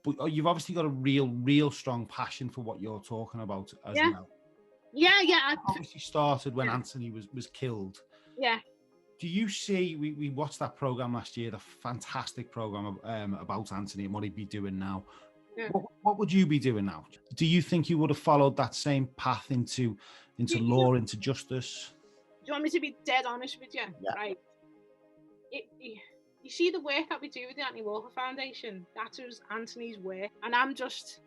But you've obviously got a real strong passion for what you're talking about as well. Yeah. Obviously started when Anthony was killed. Yeah. Do you see, we watched that program last year, the fantastic program about Anthony and what he'd be doing now. Yeah. What would you be doing now? Do you think you would have followed that same path into law, into justice? Do you want me to be dead honest with you? Yeah. Right. You see the work that we do with the Anthony Walker Foundation, that was Anthony's work. And I'm just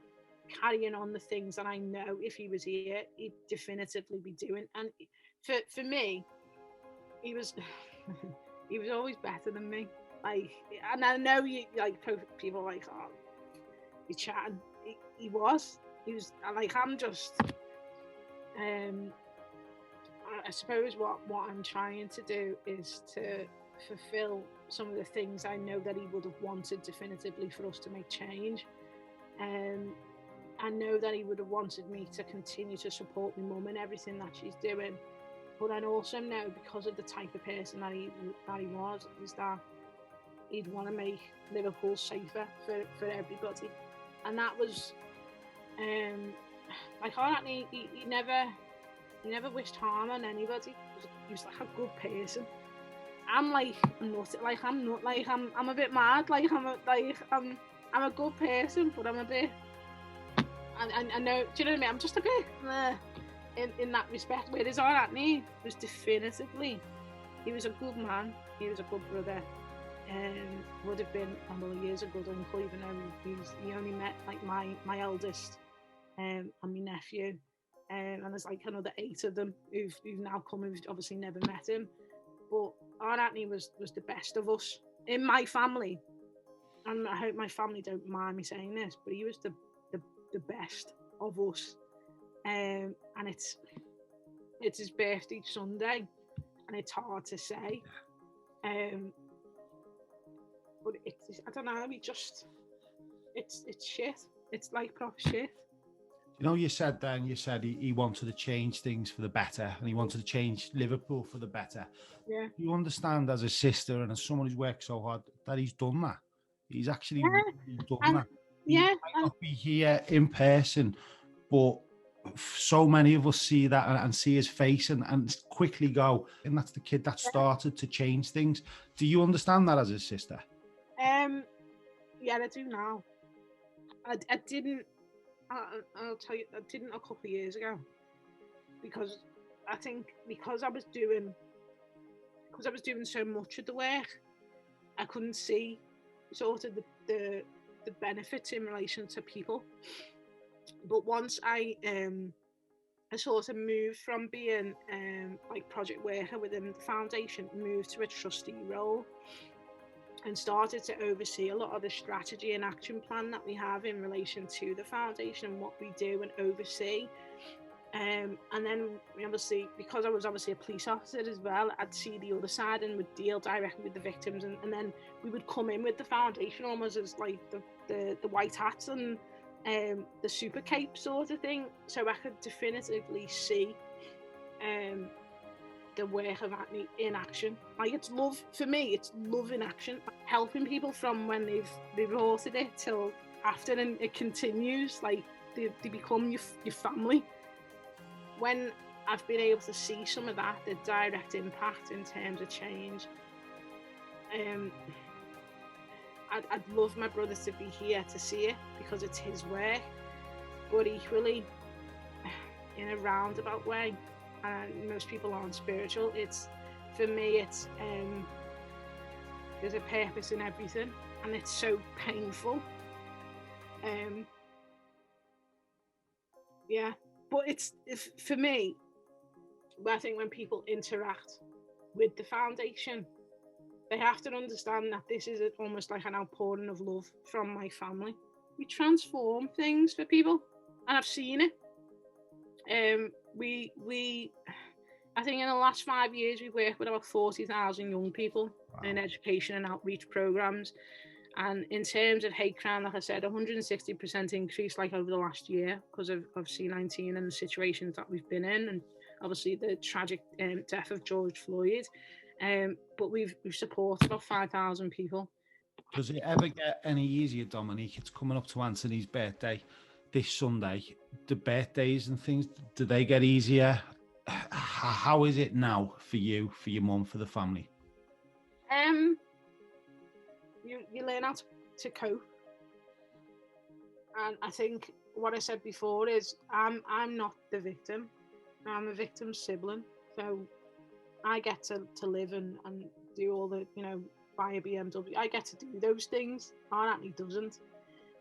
carrying on the things that I know if he was here, he'd definitively be doing. And for me, he was always better than me. Like, and I know you like people like, oh, you're chatting. He was like, I'm just I suppose what I'm trying to do is to fulfill some of the things I know that he would have wanted definitively for us to make change. I know that he would have wanted me to continue to support my mum in everything that she's doing. But I also know, because of the type of person that he was, is that he'd want to make Liverpool safer for everybody. And that was, like, Anthony, he never wished harm on anybody. He was like a good person. I'm like not like I'm a bit mad. Like I'm a good person, but I'm a bit. I know. Do you know what I mean? I'm just a bit in that respect. Whereas Anthony was definitively, he was a good man. He was a good brother. Would have been, he is a good uncle, even though he only met like my eldest and my nephew. And there's like another 8 of them who've now come, who've obviously never met him. But Anthony was the best of us in my family, and I hope my family don't mind me saying this, but he was the best of us. And it's his birthday Sunday, and it's hard to say. But I don't know. It's shit. It's like proper shit. You know, you said he wanted to change things for the better, and he wanted to change Liverpool for the better. Yeah. You understand, as a sister and as someone who's worked so hard, that he's done that. He's actually really done that. He might not be here in person, but so many of us see that and see his face and quickly go, and that's the kid that started to change things. Do you understand that as a sister? Yeah, I do now. I didn't. I'll tell you, I didn't a couple of years ago, because I think because I was doing so much of the work, I couldn't see sort of the benefits in relation to people. But once I sort of moved from being like project worker within the foundation, moved to a trustee role, and started to oversee a lot of the strategy and action plan that we have in relation to the foundation and what we do and oversee. And then obviously, because I was obviously a police officer as well, I'd see the other side and would deal directly with the victims, and then we would come in with the foundation almost as like the white hats and the super cape sort of thing, so I could definitively see the work of Anthony in action. Like, it's love for me. It's love in action, helping people from when they've reported it till after, and it continues. Like they become your family. When I've been able to see some of that, the direct impact in terms of change, I'd love my brother to be here to see it, because it's his work. But equally, in a roundabout way, and most people aren't spiritual, for me it's there's a purpose in everything, and it's so painful. Yeah, but for me, I think when people interact with the foundation, they have to understand that this is almost like an outpouring of love from my family. We transform things for people, and I've seen it. I think in the last 5 years, we've worked with about 40,000 young people in education and outreach programs. And in terms of hate crime, like I said, 160% increase like over the last year because of C-19 and the situations that we've been in, and obviously the tragic death of George Floyd. But we've supported about 5,000 people. Does it ever get any easier, Dominique? It's coming up to Anthony's birthday this Sunday. The birthdays and things, do they get easier? How is it now for you, for your mum, for the family? You learn how to cope, and I think what I said before is I'm not the victim. I'm a victim's sibling, so I get to live and do all the, buy a BMW. I get to do those things. Our Anthony doesn't.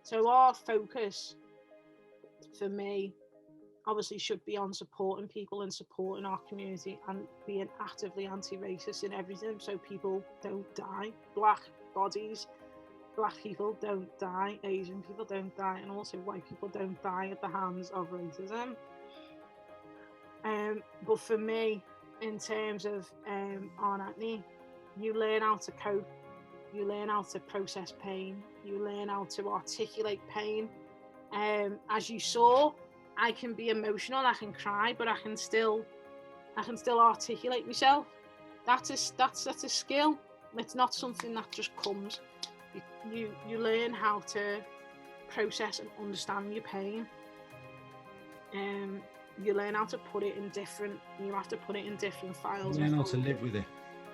So our focus, for me, obviously should be on supporting people and supporting our community and being actively anti-racist in everything, so people don't die. Black bodies, Black people don't die, Asian people don't die, and also white people don't die at the hands of racism. But for me, in terms of our Anthony, you learn how to cope, you learn how to process pain, you learn how to articulate pain. As you saw, I can be emotional, I can cry, but I can still articulate myself. That's a skill. It's not something that just comes. You learn how to process and understand your pain. You learn how to put it in different. You have to put it in different files. You learn how to live with it.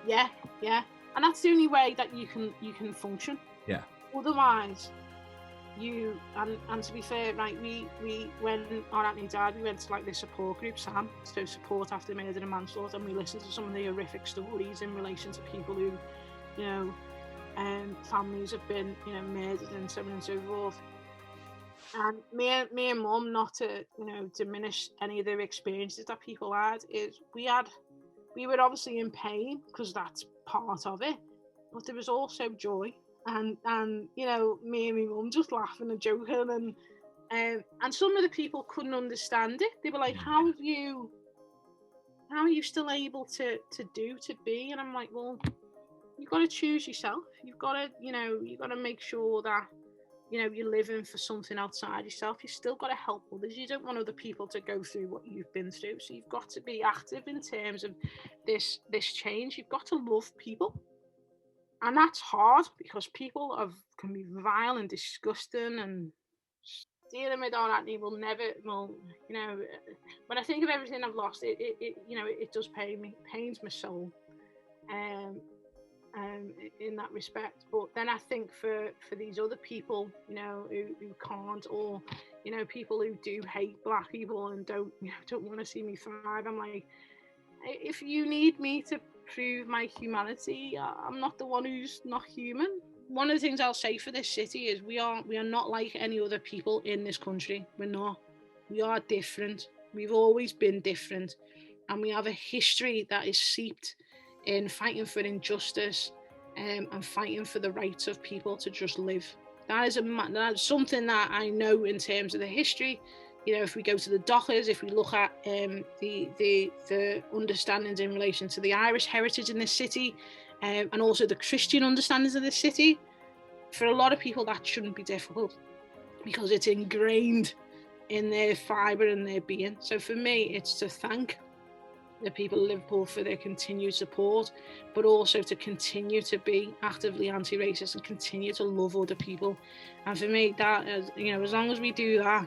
Yeah, and that's the only way that you can function. Yeah. Otherwise, and to be fair, right, we when our Anthony died, we went to like this support group, SAM, so support after murder and manslaughter, and we listened to some of the horrific stories in relation to people who, families have been, murdered and so on and so forth. And me and Mum, not to diminish any of the experiences that people had, is we were obviously in pain because that's part of it, but there was also joy. And me and my mum just laughing and joking, and some of the people couldn't understand it. They were like, how are you still able to be? And I'm like, well, you've got to choose yourself. You've got to make sure that you're living for something outside yourself. You've still got to help others. You don't want other people to go through what you've been through, so you've got to be active in terms of this change. You've got to love people. And that's hard because people can be vile and disgusting, and dealing with all that will never, when I think of everything I've lost, it does pains my soul, in that respect. But then I think for these other people, who can't, or, people who do hate Black people and don't want to see me thrive, I'm like, if you need me to prove my humanity, I'm not the one who's not human. One of the things I'll say for this city is we are not like any other people in this country. We're not. We are different. We've always been different, and we have a history that is seeped in fighting for injustice, and fighting for the rights of people to just live. That's something that I know in terms of the history. If we go to the Dockers, if we look at the understandings in relation to the Irish heritage in this city, and also the Christian understandings of this city, for a lot of people that shouldn't be difficult because it's ingrained in their fibre and their being. So for me, it's to thank the people of Liverpool for their continued support, but also to continue to be actively anti-racist and continue to love other people. And for me, that is, as long as we do that,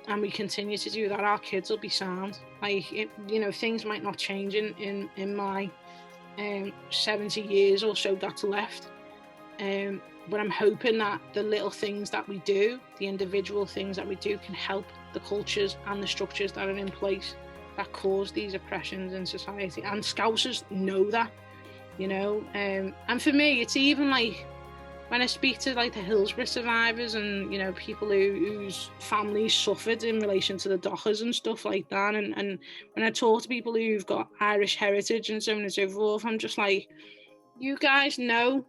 and we continue to do that, our kids will be sound. Things might not change in my 70 years or so that's left, but I'm hoping that the little things that we do, the individual things that we do, can help the cultures and the structures that are in place that cause these oppressions in society. And Scousers know that, and for me, it's even like when I speak to like the Hillsborough survivors and people whose families suffered in relation to the Dockers and stuff like that, and when I talk to people who've got Irish heritage and so on and so forth, I'm just like, you guys know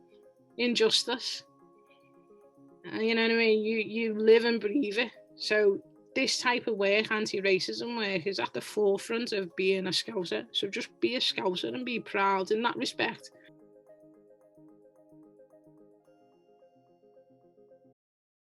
injustice, you know what I mean? You live and breathe it. So this type of work, anti-racism work, is at the forefront of being a Scouser. So just be a Scouser and be proud in that respect.